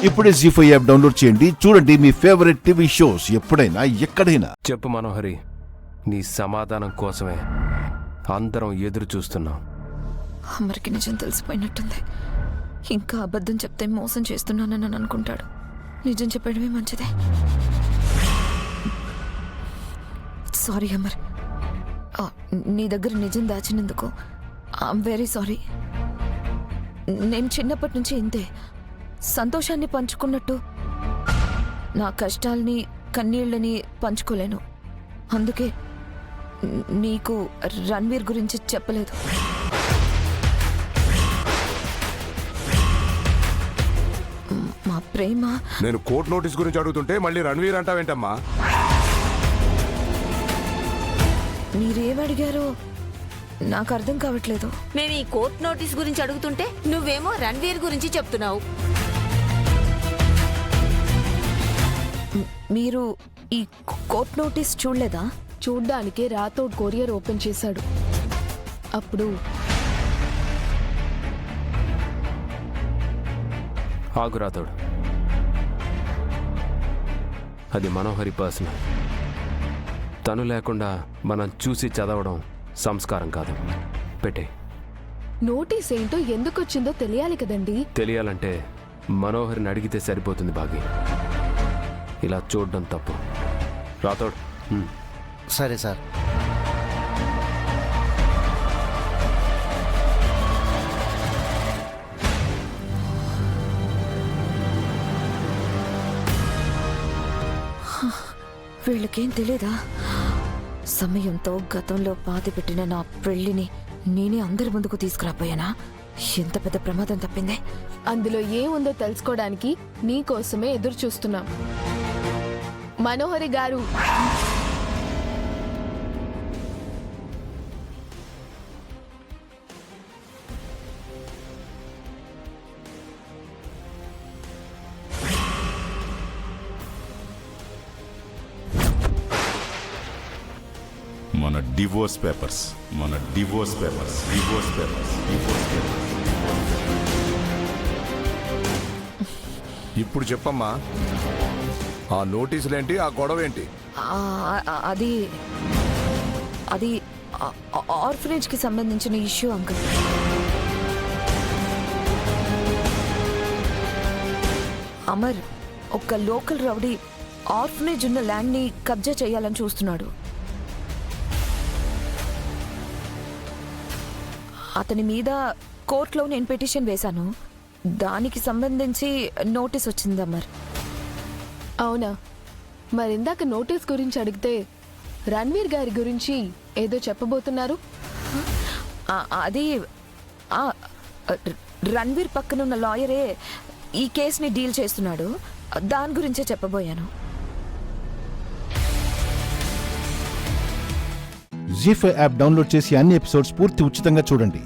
ఇప్పుడే జీ5 app download చేయండి. చూడండి మీ ఫేవరెట్ టీవీ షోస్ ఎప్పుడైనా ఎక్కడైనా. చెప్పు మనోహరి, నీ సమాధానం కోసమే అందరం ఎదురు చూస్తున్నాం. అమర్కి నిజం తెలిసిపోయినట్టుంది. ఇంకా అబద్ధం చెప్తే మోసం చేస్తున్నానని అనుకుంటాడు. నిజం చెప్పడమే మంచిదే. సారీ అమర్, నీ దగ్గర నిజం దాచినందుకు ఐఎమ్ వెరీ సారీ. నేను చిన్నప్పటి నుంచి ఇంతే, సంతోషాన్ని పంచుకున్నట్టు నా కష్టాల్ని కన్నీళ్ళని పంచుకోలేను. అందుకే నీకు రణ్వీర్ గురించి చెప్పలేదు. మా ప్రేమ. నేను కోర్టు నోటీస్ గురించి అడుగుతుంటే మళ్ళీ రణ్వీర్ అంటావేంటమ్మా? మీరేమడిగారో నాకు అర్థం కావట్లేదు. మేము ఈ కోర్టు నోటీస్ గురించి అడుగుతుంటే నువ్వేమో రణ్వీర్ గురించి చెప్తున్నావు. మీరు ఈ కోర్ట్ నోటీస్ చూడలేదా? చూడ్డానికే రాథోడ్ కొరియర్ ఓపెన్ చేశాడు. అప్పుడు ఆగు రాథోడ్, అది మనోహరి పర్సనల్. తను లేకుండా మనం చూసి చదవడం సంస్కారం కాదు. పెట్టే. నోటీస్ ఏంటో ఎందుకొచ్చిందో తెలియాలి కదండి. తెలియాలంటే మనోహరిని అడిగితే సరిపోతుంది బాగి. ఇలా చూడడం తప్పు. రాథోడ్. సరే సార్. వీళ్ళకేం తెలీదా? సమయంతో గతంలో పాతిపెట్టిన నా పెళ్లిని నేనే అందరి ముందుకు తీసుకురాపోయానా? ఎంత పెద్ద ప్రమాదం తప్పిందే. అందులో ఏముందో తెలుసుకోవడానికి నీకోసమే ఎదురు చూస్తున్నాం. మనోహరి గారు, మన డివోర్స్ పేపర్స్. ఇప్పుడు చెప్పమ్మా, ఆ నోటీసులేంటి, ఆ గొడవ ఏంటి? అది అది ఆర్ఫనేజ్ కి సంబంధించిన ఇష్యూ అంకుల్. అమర్, ఒక లోకల్ రౌడీ ఆర్ఫనేజ్ ఉన్న ల్యాండ్ ని కబ్జా చేయాలని చూస్తున్నాడు. అతని మీద కోర్టులో నేను పిటిషన్ వేశాను. దానికి సంబంధించి నోటీస్ వచ్చింది అమర్. అవునా? మరిందాక నోటీస్ గురించి అడిగితే రణ్వీర్ గారి గురించి ఏదో చెప్పబోతున్నారు. అది రణ్వీర్ పక్కనున్న లాయరే ఈ కేసుని డీల్ చేస్తున్నాడు. దాని గురించే చెప్పబోయాను. జీ5 యాప్ డౌన్లోడ్ చేసి అన్ని ఎపిసోడ్స్ పూర్తి ఉచితంగా చూడండి.